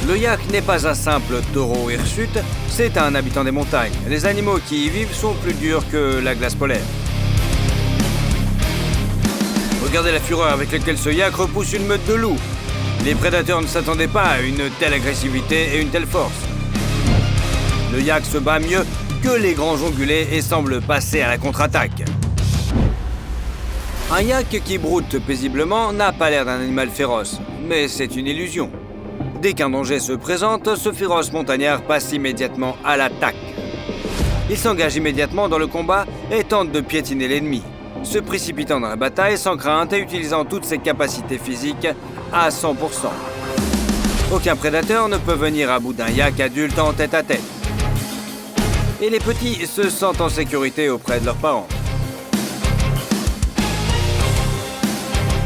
Le yak n'est pas un simple taureau hirsute, c'est un habitant des montagnes. Les animaux qui y vivent sont plus durs que la glace polaire. Regardez la fureur avec laquelle ce yak repousse une meute de loups. Les prédateurs ne s'attendaient pas à une telle agressivité et une telle force. Le yak se bat mieux que les grands ongulés et semble passer à la contre-attaque. Un yak qui broute paisiblement n'a pas l'air d'un animal féroce, mais c'est une illusion. Dès qu'un danger se présente, ce féroce montagnard passe immédiatement à l'attaque. Il s'engage immédiatement dans le combat et tente de piétiner l'ennemi, se précipitant dans la bataille sans crainte et utilisant toutes ses capacités physiques à 100%. Aucun prédateur ne peut venir à bout d'un yak adulte en tête-à-tête. Et les petits se sentent en sécurité auprès de leurs parents.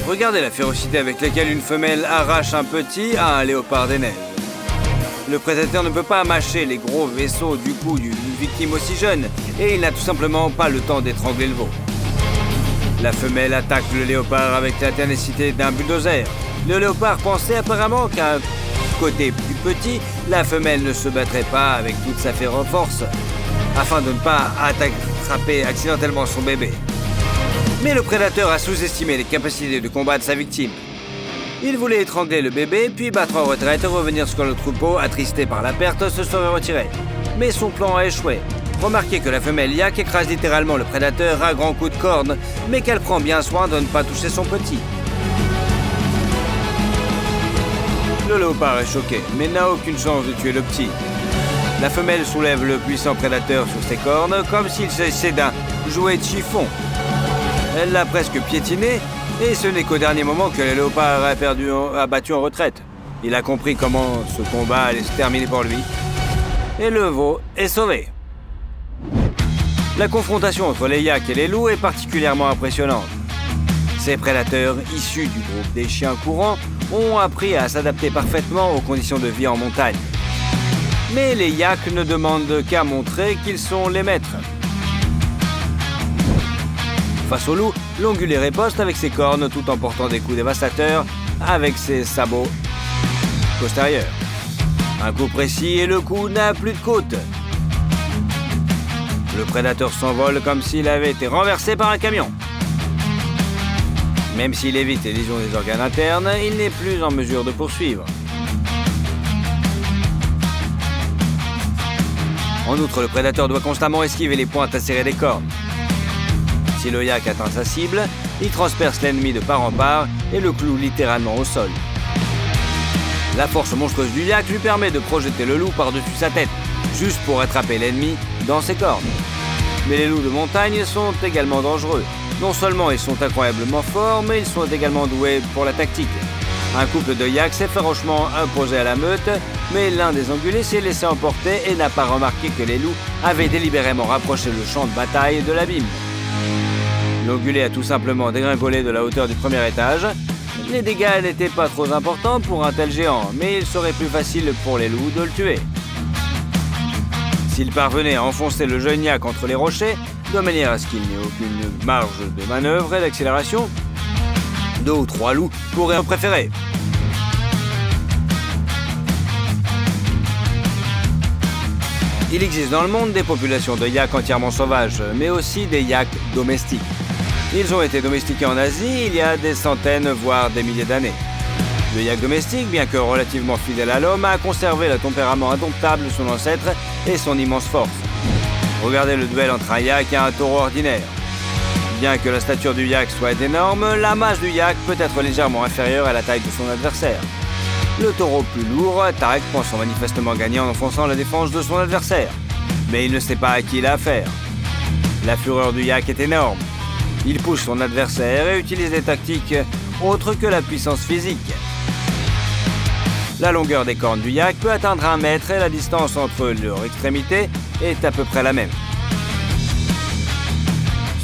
Regardez la férocité avec laquelle une femelle arrache un petit à un léopard des neiges. Le prédateur ne peut pas mâcher les gros vaisseaux du cou d'une victime aussi jeune et il n'a tout simplement pas le temps d'étrangler le veau. La femelle attaque le léopard avec la ténacité d'un bulldozer. Le léopard pensait apparemment qu'à un côté plus petit, la femelle ne se battrait pas avec toute sa féroce force afin de ne pas attraper accidentellement son bébé. Mais le prédateur a sous-estimé les capacités de combat de sa victime. Il voulait étrangler le bébé, puis battre en retraite et revenir sur le troupeau, attristé par la perte, se serait retiré. Mais son plan a échoué. Remarquez que la femelle yak écrase littéralement le prédateur à grands coups de corne, mais qu'elle prend bien soin de ne pas toucher son petit. Le léopard est choqué, mais n'a aucune chance de tuer le petit. La femelle soulève le puissant prédateur sur ses cornes, comme s'il s'agissait d'un jouet de chiffon. Elle l'a presque piétiné, et ce n'est qu'au dernier moment que le léopard a battu en retraite. Il a compris comment ce combat allait se terminer pour lui, et le veau est sauvé. La confrontation entre les yaks et les loups est particulièrement impressionnante. Ces prédateurs, issus du groupe des chiens courants, ont appris à s'adapter parfaitement aux conditions de vie en montagne. Mais les yaks ne demandent qu'à montrer qu'ils sont les maîtres. Face au loup, l'ongulé riposte avec ses cornes tout en portant des coups dévastateurs avec ses sabots postérieurs. Un coup précis et le coup n'a plus de côte. Le prédateur s'envole comme s'il avait été renversé par un camion. Même s'il évite les lésions des organes internes, il n'est plus en mesure de poursuivre. En outre, le prédateur doit constamment esquiver les pointes acérées des cornes. Si le yak atteint sa cible, il transperce l'ennemi de part en part et le cloue littéralement au sol. La force monstrueuse du yak lui permet de projeter le loup par-dessus sa tête, juste pour attraper l'ennemi dans ses cornes. Mais les loups de montagne sont également dangereux. Non seulement ils sont incroyablement forts, mais ils sont également doués pour la tactique. Un couple de yaks s'est farouchement opposé à la meute, mais l'un des ongulés s'est laissé emporter et n'a pas remarqué que les loups avaient délibérément rapproché le champ de bataille de l'abîme. L'ongulé a tout simplement dégringolé de la hauteur du premier étage. Les dégâts n'étaient pas trop importants pour un tel géant, mais il serait plus facile pour les loups de le tuer. S'il parvenait à enfoncer le jeune yak entre les rochers, de manière à ce qu'il n'ait aucune marge de manœuvre et d'accélération, 2 ou 3 loups pourraient en préférer. Il existe dans le monde des populations de yaks entièrement sauvages, mais aussi des yaks domestiques. Ils ont été domestiqués en Asie il y a des centaines, voire des milliers d'années. Le yak domestique, bien que relativement fidèle à l'homme, a conservé le tempérament indomptable de son ancêtre et son immense force. Regardez le duel entre un yak et un taureau ordinaire. Bien que la stature du yak soit énorme, la masse du yak peut être légèrement inférieure à la taille de son adversaire. Le taureau plus lourd attaque, pensant manifestement gagner en enfonçant la défense de son adversaire. Mais il ne sait pas à qui il a affaire. La fureur du yak est énorme. Il pousse son adversaire et utilise des tactiques autres que la puissance physique. La longueur des cornes du yak peut atteindre 1 mètre et la distance entre leurs extrémités est à peu près la même.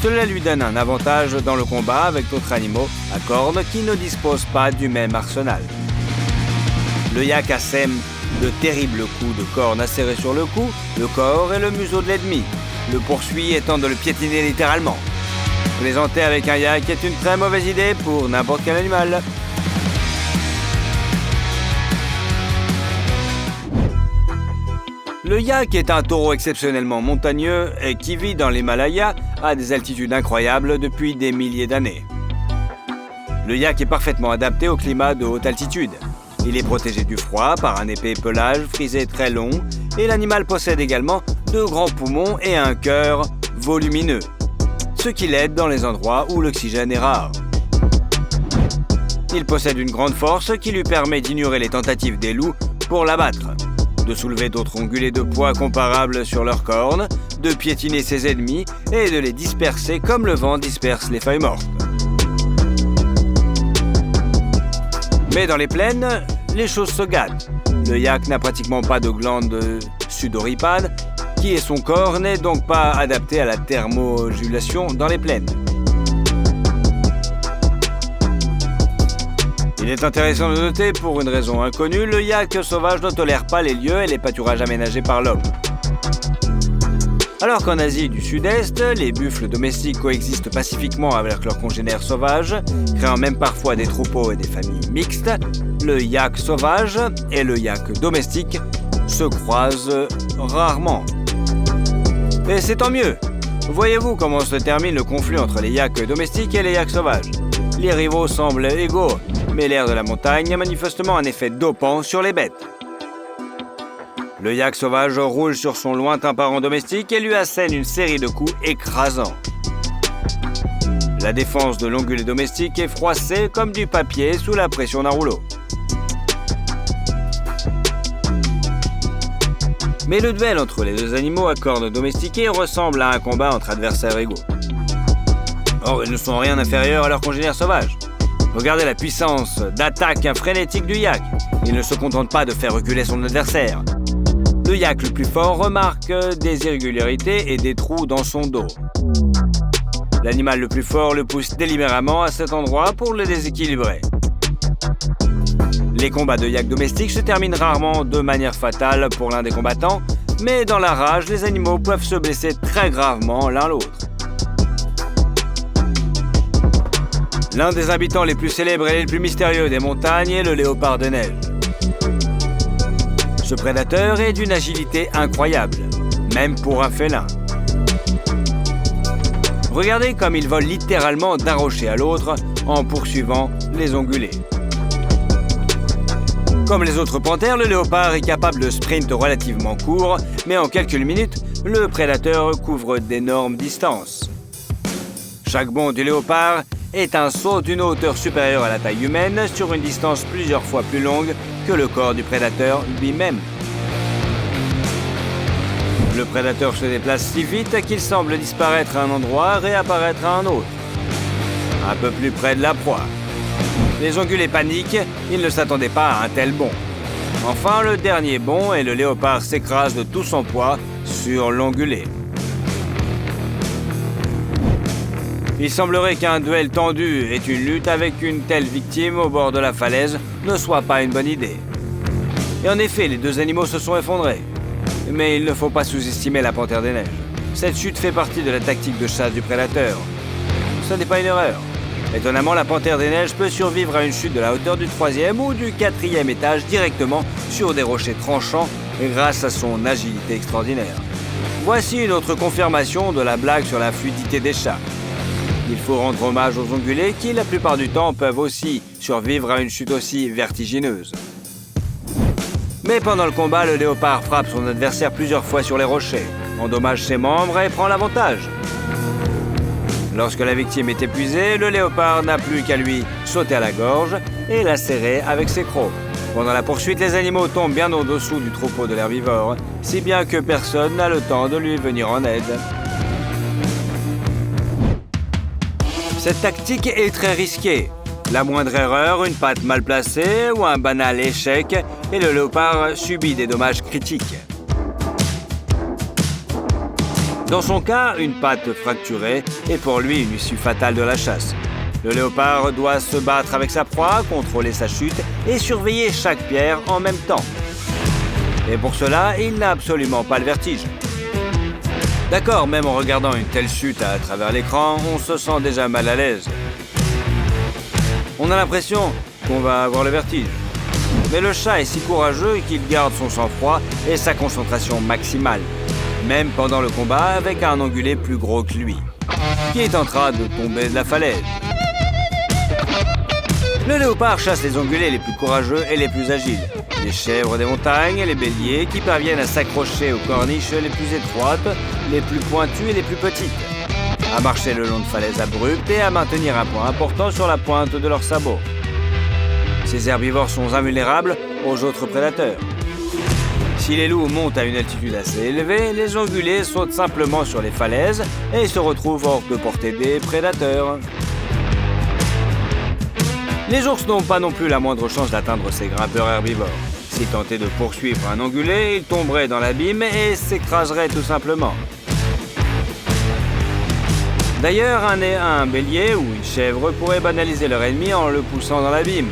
Cela lui donne un avantage dans le combat avec d'autres animaux à cornes qui ne disposent pas du même arsenal. Le yak assème de terribles coups de cornes acérés sur le cou, le corps et le museau de l'ennemi, le poursuit et tente de le piétiner littéralement. Plaisanter avec un yak est une très mauvaise idée pour n'importe quel animal. Le yak est un taureau exceptionnellement montagneux et qui vit dans l'Himalaya à des altitudes incroyables depuis des milliers d'années. Le yak est parfaitement adapté au climat de haute altitude. Il est protégé du froid par un épais pelage frisé très long et l'animal possède également de grands poumons et un cœur volumineux, ce qui l'aide dans les endroits où l'oxygène est rare. Il possède une grande force qui lui permet d'ignorer les tentatives des loups pour l'abattre, de soulever d'autres ongulés de poids comparables sur leurs cornes, de piétiner ses ennemis et de les disperser comme le vent disperse les feuilles mortes. Mais dans les plaines, les choses se gâtent. Le yak n'a pratiquement pas de glande sudoripale, qui est son corps n'est donc pas adapté à la thermorégulation dans les plaines. Il est intéressant de noter, pour une raison inconnue, le yak sauvage ne tolère pas les lieux et les pâturages aménagés par l'homme. Alors qu'en Asie du Sud-Est, les buffles domestiques coexistent pacifiquement avec leurs congénères sauvages, créant même parfois des troupeaux et des familles mixtes, le yak sauvage et le yak domestique se croisent rarement. Et c'est tant mieux. Voyez-vous comment se termine le conflit entre les yaks domestiques et les yaks sauvages. Les rivaux semblent égaux, mais l'air de la montagne a manifestement un effet dopant sur les bêtes. Le yak sauvage roule sur son lointain parent domestique et lui assène une série de coups écrasants. La défense de l'ongulé domestique est froissée comme du papier sous la pression d'un rouleau. Mais le duel entre les deux animaux à cornes domestiquées ressemble à un combat entre adversaires égaux. Or, ils ne sont rien inférieurs à leurs congénères sauvages. Regardez la puissance d'attaque frénétique du yak. Il ne se contente pas de faire reculer son adversaire. Le yak le plus fort remarque des irrégularités et des trous dans son dos. L'animal le plus fort le pousse délibérément à cet endroit pour le déséquilibrer. Les combats de yak domestiques se terminent rarement de manière fatale pour l'un des combattants, mais dans la rage, les animaux peuvent se blesser très gravement l'un l'autre. L'un des habitants les plus célèbres et les plus mystérieux des montagnes est le léopard des neiges. Ce prédateur est d'une agilité incroyable, même pour un félin. Regardez comme il vole littéralement d'un rocher à l'autre en poursuivant les ongulés. Comme les autres panthères, le léopard est capable de sprints relativement courts, mais en quelques minutes, le prédateur couvre d'énormes distances. Chaque bond du léopard est un saut d'une hauteur supérieure à la taille humaine sur une distance plusieurs fois plus longue que le corps du prédateur lui-même. Le prédateur se déplace si vite qu'il semble disparaître à un endroit et réapparaître à un autre, un peu plus près de la proie. Les ongulés paniquent, ils ne s'attendaient pas à un tel bond. Enfin, le dernier bond et le léopard s'écrase de tout son poids sur l'ongulé. Il semblerait qu'un duel tendu et une lutte avec une telle victime au bord de la falaise ne soit pas une bonne idée. Et en effet, les deux animaux se sont effondrés. Mais il ne faut pas sous-estimer la panthère des neiges. Cette chute fait partie de la tactique de chasse du prédateur. Ce n'est pas une erreur. Étonnamment, la panthère des neiges peut survivre à une chute de la hauteur du 3e ou du 4e étage directement sur des rochers tranchants grâce à son agilité extraordinaire. Voici une autre confirmation de la blague sur la fluidité des chats. Il faut rendre hommage aux ongulés qui, la plupart du temps, peuvent aussi survivre à une chute aussi vertigineuse. Mais pendant le combat, le léopard frappe son adversaire plusieurs fois sur les rochers, endommage ses membres et prend l'avantage. Lorsque la victime est épuisée, le léopard n'a plus qu'à lui sauter à la gorge et la serrer avec ses crocs. Pendant la poursuite, les animaux tombent bien au-dessous du troupeau de l'herbivore, si bien que personne n'a le temps de lui venir en aide. Cette tactique est très risquée. La moindre erreur, une patte mal placée ou un banal échec, et le léopard subit des dommages critiques. Dans son cas, une patte fracturée est pour lui une issue fatale de la chasse. Le léopard doit se battre avec sa proie, contrôler sa chute et surveiller chaque pierre en même temps. Et pour cela, il n'a absolument pas le vertige. D'accord, même en regardant une telle chute à travers l'écran, on se sent déjà mal à l'aise. On a l'impression qu'on va avoir le vertige. Mais le chat est si courageux qu'il garde son sang-froid et sa concentration maximale, même pendant le combat avec un ongulé plus gros que lui, qui est en train de tomber de la falaise. Le léopard chasse les ongulés les plus courageux et les plus agiles, les chèvres des montagnes et les béliers qui parviennent à s'accrocher aux corniches les plus étroites, les plus pointues et les plus petites, à marcher le long de falaises abruptes et à maintenir un point important sur la pointe de leurs sabots. Ces herbivores sont invulnérables aux autres prédateurs. Si les loups montent à une altitude assez élevée, les ongulés sautent simplement sur les falaises et se retrouvent hors de portée des prédateurs. Les ours n'ont pas non plus la moindre chance d'atteindre ces grimpeurs herbivores. S'ils tentaient de poursuivre un ongulé, ils tomberaient dans l'abîme et s'écraseraient tout simplement. D'ailleurs, un bélier ou une chèvre pourrait banaliser leur ennemi en le poussant dans l'abîme.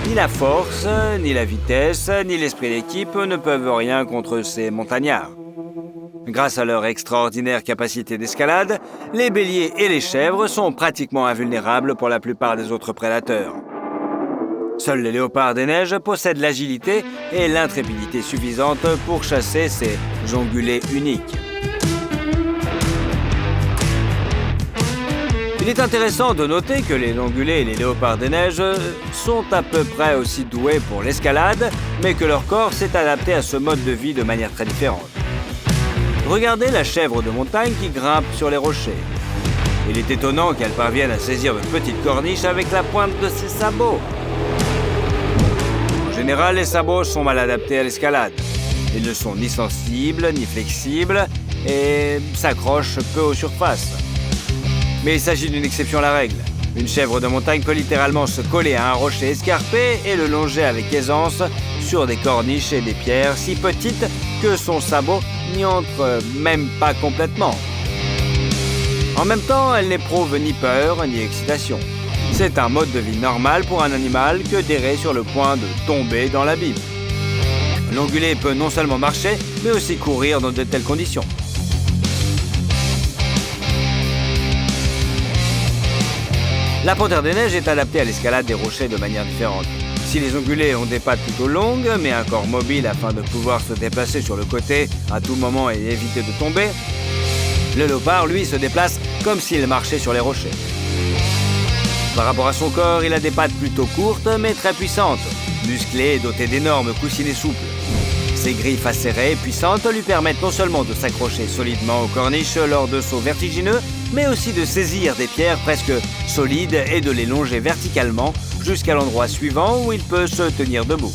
Ni la force, ni la vitesse, ni l'esprit d'équipe ne peuvent rien contre ces montagnards. Grâce à leur extraordinaire capacité d'escalade, les béliers et les chèvres sont pratiquement invulnérables pour la plupart des autres prédateurs. Seuls les léopards des neiges possèdent l'agilité et l'intrépidité suffisantes pour chasser ces ongulés uniques. Il est intéressant de noter que les ongulés et les léopards des neiges sont à peu près aussi doués pour l'escalade, mais que leur corps s'est adapté à ce mode de vie de manière très différente. Regardez la chèvre de montagne qui grimpe sur les rochers. Il est étonnant qu'elle parvienne à saisir de petites corniches avec la pointe de ses sabots. En général, les sabots sont mal adaptés à l'escalade. Ils ne sont ni sensibles ni flexibles et s'accrochent peu aux surfaces. Mais il s'agit d'une exception à la règle. Une chèvre de montagne peut littéralement se coller à un rocher escarpé et le longer avec aisance sur des corniches et des pierres si petites que son sabot n'y entre même pas complètement. En même temps, elle n'éprouve ni peur ni excitation. C'est un mode de vie normal pour un animal que d'errer sur le point de tomber dans l'abîme. L'ongulé peut non seulement marcher, mais aussi courir dans de telles conditions. La panthère des neiges est adaptée à l'escalade des rochers de manière différente. Si les ongulés ont des pattes plutôt longues, mais un corps mobile afin de pouvoir se déplacer sur le côté à tout moment et éviter de tomber, le léopard, lui, se déplace comme s'il marchait sur les rochers. Par rapport à son corps, il a des pattes plutôt courtes, mais très puissantes, musclées et dotées d'énormes coussinets souples. Ses griffes acérées et puissantes lui permettent non seulement de s'accrocher solidement aux corniches lors de sauts vertigineux, mais aussi de saisir des pierres presque solides et de les longer verticalement jusqu'à l'endroit suivant où il peut se tenir debout.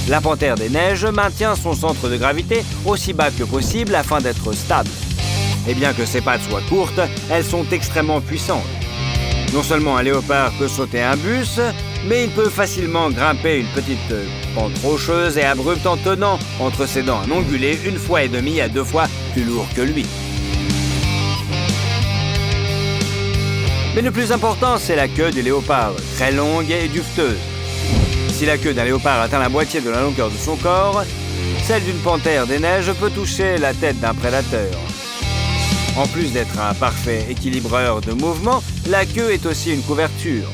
La panthère des neiges maintient son centre de gravité aussi bas que possible afin d'être stable. Et bien que ses pattes soient courtes, elles sont extrêmement puissantes. Non seulement un léopard peut sauter un bus, mais il peut facilement grimper une petite pente rocheuse et abrupte en tenant entre ses dents un ongulé 1,5 fois à 2 fois plus lourd que lui. Mais le plus important, c'est la queue du léopard, très longue et duveteuse. Si la queue d'un léopard atteint la moitié de la longueur de son corps, celle d'une panthère des neiges peut toucher la tête d'un prédateur. En plus d'être un parfait équilibreur de mouvement, la queue est aussi une couverture.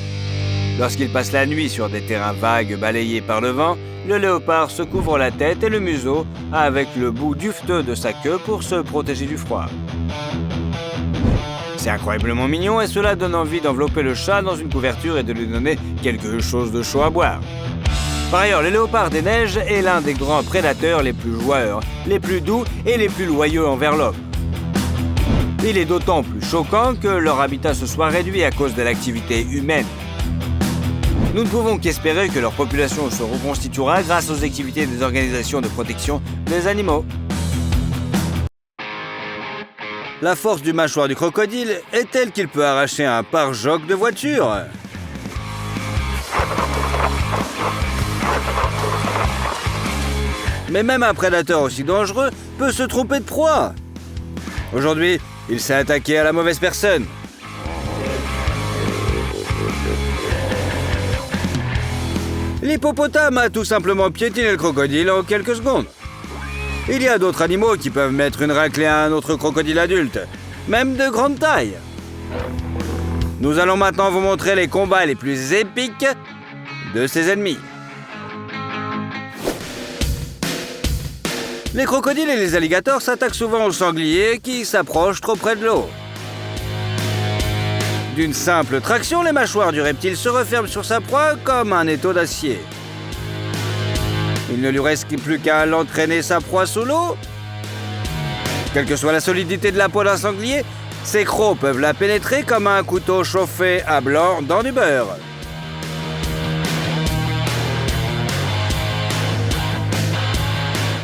Lorsqu'il passe la nuit sur des terrains vagues balayés par le vent, le léopard se couvre la tête et le museau avec le bout duveteux de sa queue pour se protéger du froid. C'est incroyablement mignon et cela donne envie d'envelopper le chat dans une couverture et de lui donner quelque chose de chaud à boire. Par ailleurs, le léopard des neiges est l'un des grands prédateurs les plus joueurs, les plus doux et les plus loyaux envers l'homme. Il est d'autant plus choquant que leur habitat se soit réduit à cause de l'activité humaine. Nous ne pouvons qu'espérer que leur population se reconstituera grâce aux activités des organisations de protection des animaux. La force du mâchoire du crocodile est telle qu'il peut arracher un pare-choc de voiture. Mais même un prédateur aussi dangereux peut se tromper de proie. Aujourd'hui, il s'est attaqué à la mauvaise personne. L'hippopotame a tout simplement piétiné le crocodile en quelques secondes. Il y a d'autres animaux qui peuvent mettre une raclée à un autre crocodile adulte, même de grande taille. Nous allons maintenant vous montrer les combats les plus épiques de ses ennemis. Les crocodiles et les alligators s'attaquent souvent aux sangliers qui s'approchent trop près de l'eau. D'une simple traction, les mâchoires du reptile se referment sur sa proie comme un étau d'acier. Il ne lui reste plus qu'à l'entraîner sa proie sous l'eau. Quelle que soit la solidité de la peau d'un sanglier, ces crocs peuvent la pénétrer comme un couteau chauffé à blanc dans du beurre.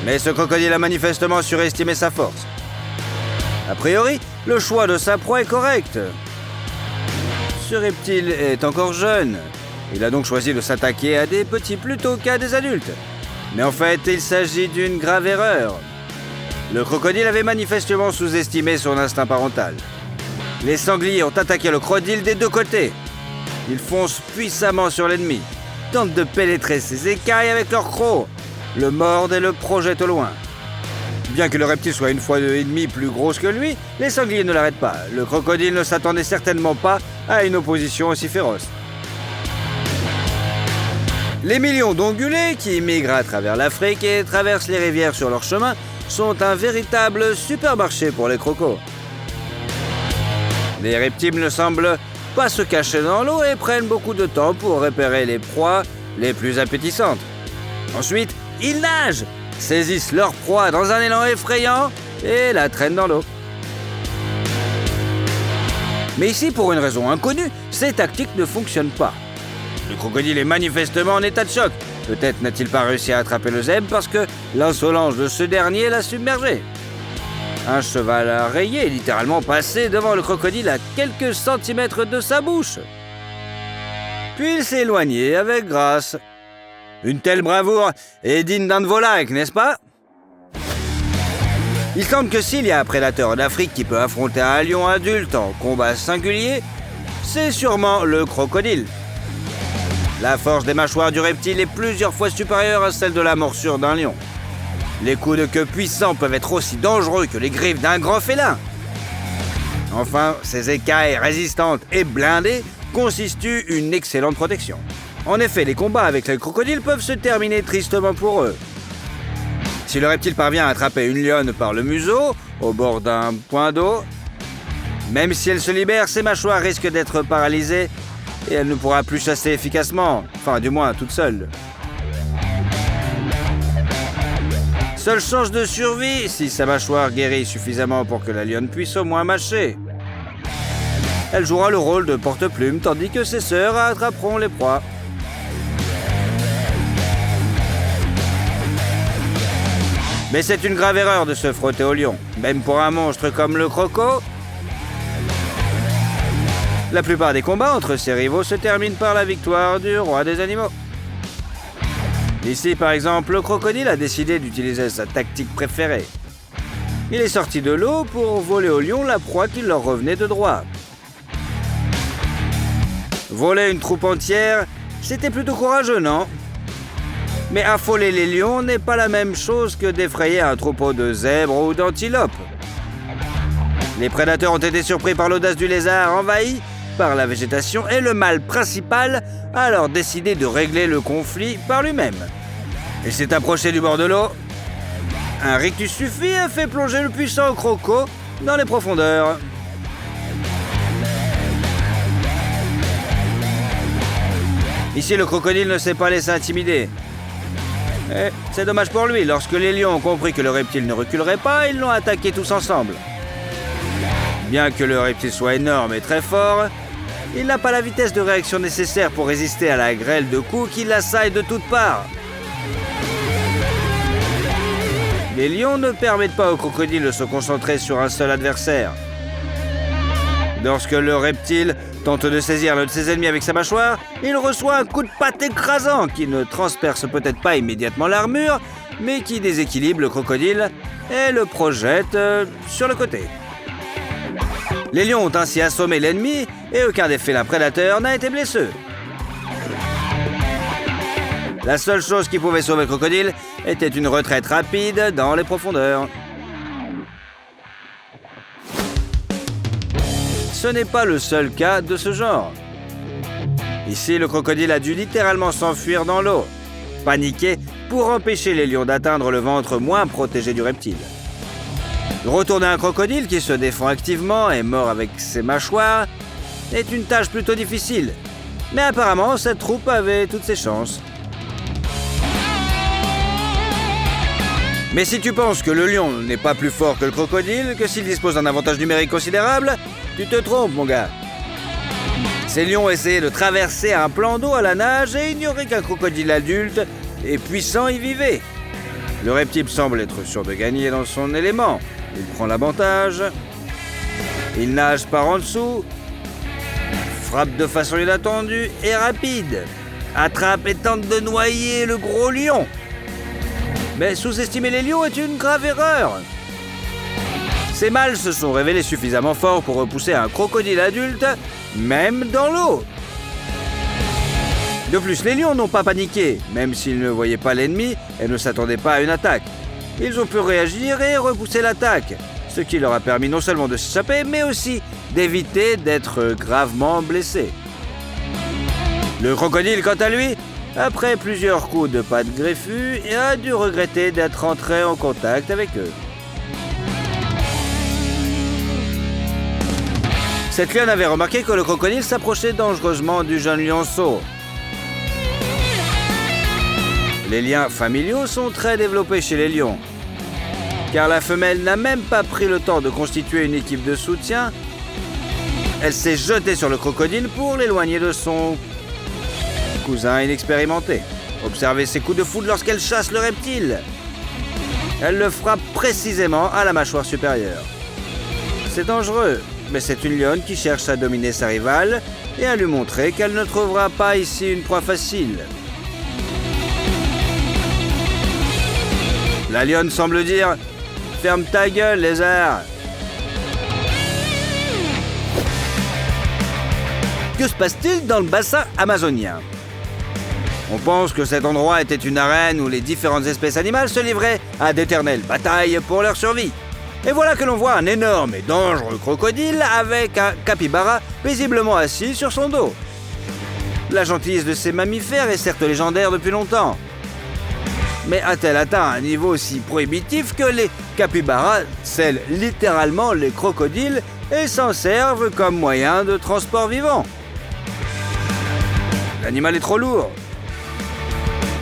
Mais ce crocodile a manifestement surestimé sa force. A priori, le choix de sa proie est correct. Ce reptile est encore jeune. Il a donc choisi de s'attaquer à des petits plutôt qu'à des adultes. Mais en fait, il s'agit d'une grave erreur. Le crocodile avait manifestement sous-estimé son instinct parental. Les sangliers ont attaqué le crocodile des deux côtés. Ils foncent puissamment sur l'ennemi, tentent de pénétrer ses écailles avec leurs crocs, le mordent et le projettent au loin. Bien que le reptile soit une fois et demie plus grosse que lui, les sangliers ne l'arrêtent pas. Le crocodile ne s'attendait certainement pas à une opposition aussi féroce. Les millions d'ongulés qui migrent à travers l'Afrique et traversent les rivières sur leur chemin sont un véritable supermarché pour les crocos. Les reptiles ne semblent pas se cacher dans l'eau et prennent beaucoup de temps pour repérer les proies les plus appétissantes. Ensuite, ils nagent, saisissent leur proie dans un élan effrayant et la traînent dans l'eau. Mais ici, pour une raison inconnue, ces tactiques ne fonctionnent pas. Le crocodile est manifestement en état de choc. Peut-être n'a-t-il pas réussi à attraper le zèbre parce que l'insolence de ce dernier l'a submergé. Un cheval rayé est littéralement passé devant le crocodile à quelques centimètres de sa bouche. Puis il s'est éloigné avec grâce. Une telle bravoure est digne d'un de vos likes, n'est-ce pas? Il semble que s'il y a un prédateur d'Afrique qui peut affronter un lion adulte en combat singulier, c'est sûrement le crocodile. La force des mâchoires du reptile est plusieurs fois supérieure à celle de la morsure d'un lion. Les coups de queue puissants peuvent être aussi dangereux que les griffes d'un grand félin. Enfin, ces écailles résistantes et blindées constituent une excellente protection. En effet, les combats avec les crocodiles peuvent se terminer tristement pour eux. Si le reptile parvient à attraper une lionne par le museau, au bord d'un point d'eau, même si elle se libère, ses mâchoires risquent d'être paralysées et elle ne pourra plus chasser efficacement, enfin du moins toute seule. Seule chance de survie si sa mâchoire guérit suffisamment pour que la lionne puisse au moins mâcher. Elle jouera le rôle de porte-plume tandis que ses sœurs attraperont les proies. Mais c'est une grave erreur de se frotter au lion, même pour un monstre comme le croco. La plupart des combats entre ses rivaux se terminent par la victoire du roi des animaux. Ici, par exemple, le crocodile a décidé d'utiliser sa tactique préférée. Il est sorti de l'eau pour voler au lion la proie qui leur revenait de droit. Voler une troupe entière, c'était plutôt courageux, non? Mais affoler les lions n'est pas la même chose que d'effrayer un troupeau de zèbres ou d'antilopes. Les prédateurs ont été surpris par l'audace du lézard envahi par la végétation et le mâle principal a alors décidé de régler le conflit par lui-même. Il s'est approché du bord de l'eau. Un rictus suffit a fait plonger le puissant croco dans les profondeurs. Ici, le crocodile ne s'est pas laissé intimider. Et c'est dommage pour lui, lorsque les lions ont compris que le reptile ne reculerait pas, ils l'ont attaqué tous ensemble. Bien que le reptile soit énorme et très fort, il n'a pas la vitesse de réaction nécessaire pour résister à la grêle de coups qui l'assaillent de toutes parts. Les lions ne permettent pas au crocodile de se concentrer sur un seul adversaire. Lorsque le reptile tente de saisir l'un de ses ennemis avec sa mâchoire, il reçoit un coup de patte écrasant qui ne transperce peut-être pas immédiatement l'armure, mais qui déséquilibre le crocodile et le projette sur le côté. Les lions ont ainsi assommé l'ennemi et aucun des félins prédateurs n'a été blessé. La seule chose qui pouvait sauver le crocodile était une retraite rapide dans les profondeurs. Ce n'est pas le seul cas de ce genre. Ici, le crocodile a dû littéralement s'enfuir dans l'eau. Paniqué, pour empêcher les lions d'atteindre le ventre moins protégé du reptile. Retourner un crocodile qui se défend activement et mord avec ses mâchoires est une tâche plutôt difficile, mais apparemment cette troupe avait toutes ses chances. Mais si tu penses que le lion n'est pas plus fort que le crocodile, que s'il dispose d'un avantage numérique considérable, tu te trompes, mon gars. Ces lions essayaient de traverser un plan d'eau à la nage et ignoraient qu'un crocodile adulte et puissant y vivait. Le reptile semble être sûr de gagner dans son élément. Il prend l'avantage, il nage par en dessous, frappe de façon inattendue et rapide, attrape et tente de noyer le gros lion. Mais sous-estimer les lions est une grave erreur. Ces mâles se sont révélés suffisamment forts pour repousser un crocodile adulte, même dans l'eau. De plus, les lions n'ont pas paniqué, même s'ils ne voyaient pas l'ennemi et ne s'attendaient pas à une attaque. Ils ont pu réagir et repousser l'attaque, ce qui leur a permis non seulement de s'échapper, mais aussi d'éviter d'être gravement blessés. Le crocodile, quant à lui, après plusieurs coups de pattes greffues, a dû regretter d'être entré en contact avec eux. Cette lionne avait remarqué que le crocodile s'approchait dangereusement du jeune lionceau. Les liens familiaux sont très développés chez les lions, car la femelle n'a même pas pris le temps de constituer une équipe de soutien. Elle s'est jetée sur le crocodile pour l'éloigner de son cousin inexpérimenté. Observez ses coups de foudre lorsqu'elle chasse le reptile. Elle le frappe précisément à la mâchoire supérieure. C'est dangereux, mais c'est une lionne qui cherche à dominer sa rivale et à lui montrer qu'elle ne trouvera pas ici une proie facile. La lionne semble dire « Ferme ta gueule, lézard !» Que se passe-t-il dans le bassin amazonien ? On pense que cet endroit était une arène où les différentes espèces animales se livraient à d'éternelles batailles pour leur survie. Et voilà que l'on voit un énorme et dangereux crocodile avec un capybara paisiblement assis sur son dos. La gentillesse de ces mammifères est certes légendaire depuis longtemps. Mais a-t-elle atteint un niveau aussi prohibitif que les capybaras scellent littéralement les crocodiles et s'en servent comme moyen de transport vivant ? L'animal est trop lourd.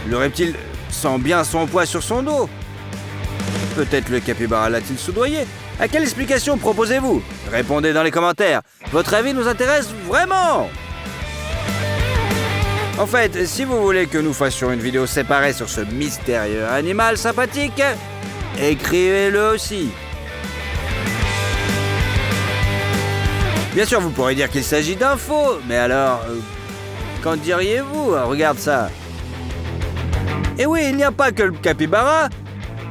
Le reptile sent bien son poids sur son dos. Peut-être le capybara l'a-t-il soudoyé ? À quelle explication proposez-vous ? Répondez dans les commentaires. Votre avis nous intéresse vraiment ! En fait, si vous voulez que nous fassions une vidéo séparée sur ce mystérieux animal sympathique, écrivez-le aussi. Bien sûr, vous pourrez dire qu'il s'agit d'infos, mais alors, qu'en diriez-vous ? Regarde ça. Et oui, il n'y a pas que le capybara,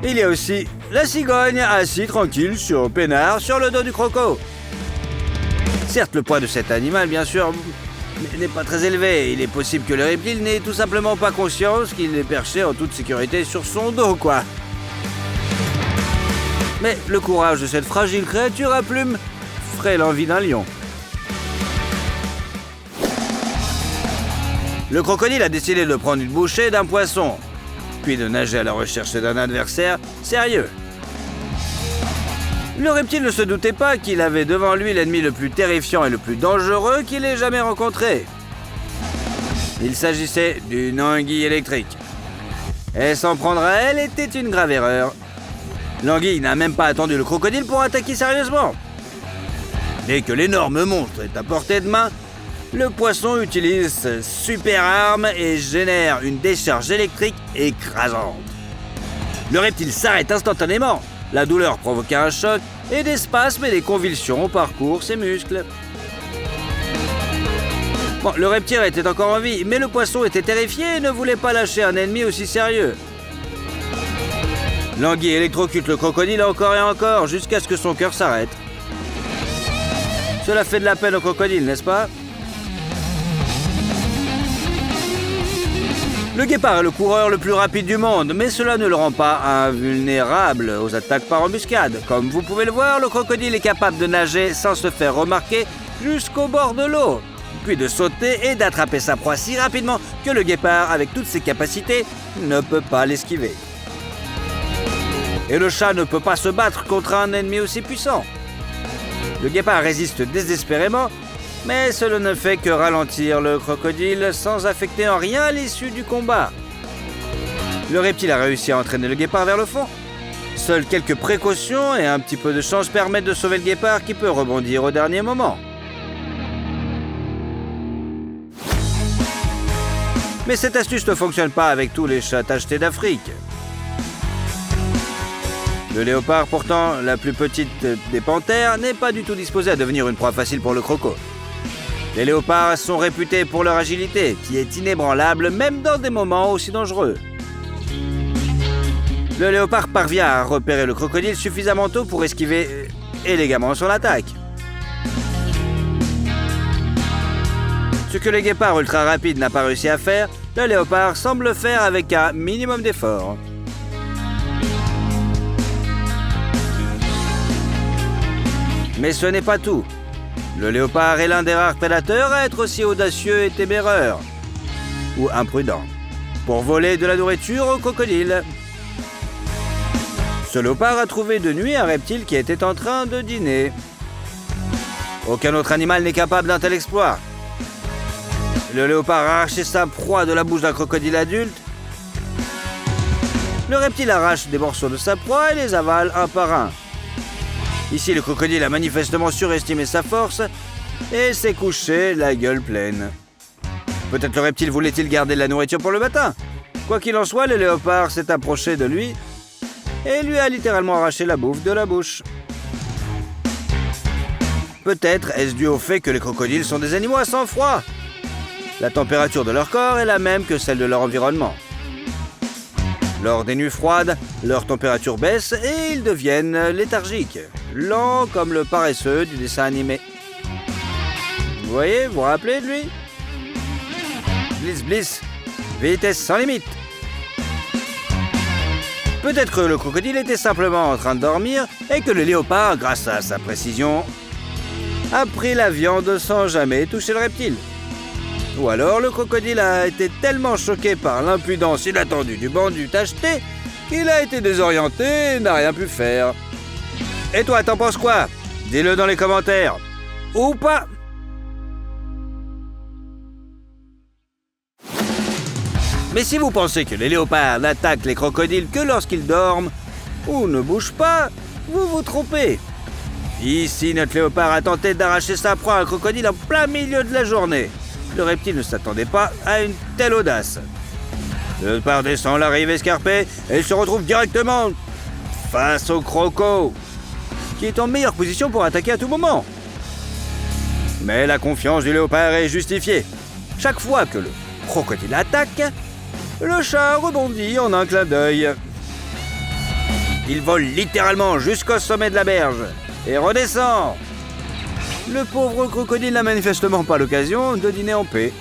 il y a aussi la cigogne assis tranquille sur peinard sur le dos du croco. Certes, le poids de cet animal, bien sûr, n'est pas très élevé. Il est possible que le reptile n'ait tout simplement pas conscience qu'il est perché en toute sécurité sur son dos, quoi. Mais le courage de cette fragile créature à plumes ferait l'envie d'un lion. Le crocodile a décidé de prendre une bouchée d'un poisson, puis de nager à la recherche d'un adversaire sérieux. Le reptile ne se doutait pas qu'il avait devant lui l'ennemi le plus terrifiant et le plus dangereux qu'il ait jamais rencontré. Il s'agissait d'une anguille électrique. Et s'en prendre à elle était une grave erreur. L'anguille n'a même pas attendu le crocodile pour attaquer sérieusement. Dès que l'énorme monstre est à portée de main, le poisson utilise sa super arme et génère une décharge électrique écrasante. Le reptile s'arrête instantanément. La douleur provoque un choc et des spasmes et des convulsions parcourent ses muscles. Bon, le reptile était encore en vie, mais le poisson était terrifié et ne voulait pas lâcher un ennemi aussi sérieux. L'anguille électrocute le crocodile encore et encore, jusqu'à ce que son cœur s'arrête. Cela fait de la peine au crocodile, n'est-ce pas ? Le guépard est le coureur le plus rapide du monde, mais cela ne le rend pas invulnérable aux attaques par embuscade. Comme vous pouvez le voir, le crocodile est capable de nager sans se faire remarquer jusqu'au bord de l'eau. puis de sauter et d'attraper sa proie si rapidement que le guépard, avec toutes ses capacités, ne peut pas l'esquiver. Et le chat ne peut pas se battre contre un ennemi aussi puissant. Le guépard résiste désespérément, mais cela ne fait que ralentir le crocodile sans affecter en rien l'issue du combat. Le reptile a réussi à entraîner le guépard vers le fond. Seules quelques précautions et un petit peu de chance permettent de sauver le guépard qui peut rebondir au dernier moment. Mais cette astuce ne fonctionne pas avec tous les chats tachetés d'Afrique. Le léopard, pourtant la plus petite des panthères, n'est pas du tout disposé à devenir une proie facile pour le croco. Les léopards sont réputés pour leur agilité, qui est inébranlable même dans des moments aussi dangereux. Le léopard parvient à repérer le crocodile suffisamment tôt pour esquiver élégamment son attaque. Ce que le guépard ultra rapide n'a pas réussi à faire, le léopard semble le faire avec un minimum d'effort. Mais ce n'est pas tout. Le léopard est l'un des rares prédateurs à être aussi audacieux et téméraire, ou imprudent, pour voler de la nourriture au crocodile. Ce léopard a trouvé de nuit un reptile qui était en train de dîner. Aucun autre animal n'est capable d'un tel exploit. Le léopard a arraché sa proie de la bouche d'un crocodile adulte. Le reptile arrache des morceaux de sa proie et les avale un par un. Ici, le crocodile a manifestement surestimé sa force et s'est couché la gueule pleine. Peut-être le reptile voulait-il garder de la nourriture pour le matin. Quoi qu'il en soit, le léopard s'est approché de lui et lui a littéralement arraché la bouffe de la bouche. Peut-être est-ce dû au fait que les crocodiles sont des animaux à sang froid. La température de leur corps est la même que celle de leur environnement. Lors des nuits froides, leur température baisse et ils deviennent léthargiques, lents comme le paresseux du dessin animé. Vous voyez, vous vous rappelez de lui? Bliss Bliss, vitesse sans limite. Peut-être que le crocodile était simplement en train de dormir et que le léopard, grâce à sa précision, a pris la viande sans jamais toucher le reptile. Ou alors le crocodile a été tellement choqué par l'impudence inattendue du bandit tacheté qu'il a été désorienté et n'a rien pu faire. Et toi, t'en penses quoi? Dis-le dans les commentaires. Ou pas. Mais si vous pensez que les léopards n'attaquent les crocodiles que lorsqu'ils dorment ou ne bougent pas, vous vous trompez. Ici, notre léopard a tenté d'arracher sa proie à un crocodile en plein milieu de la journée. Le reptile ne s'attendait pas à une telle audace. Le léopard descend la rive escarpée et se retrouve directement face au croco, qui est en meilleure position pour attaquer à tout moment. Mais la confiance du léopard est justifiée. Chaque fois que le crocodile attaque, le chat rebondit en un clin d'œil. Il vole littéralement jusqu'au sommet de la berge et redescend. Le pauvre crocodile n'a manifestement pas l'occasion de dîner en paix.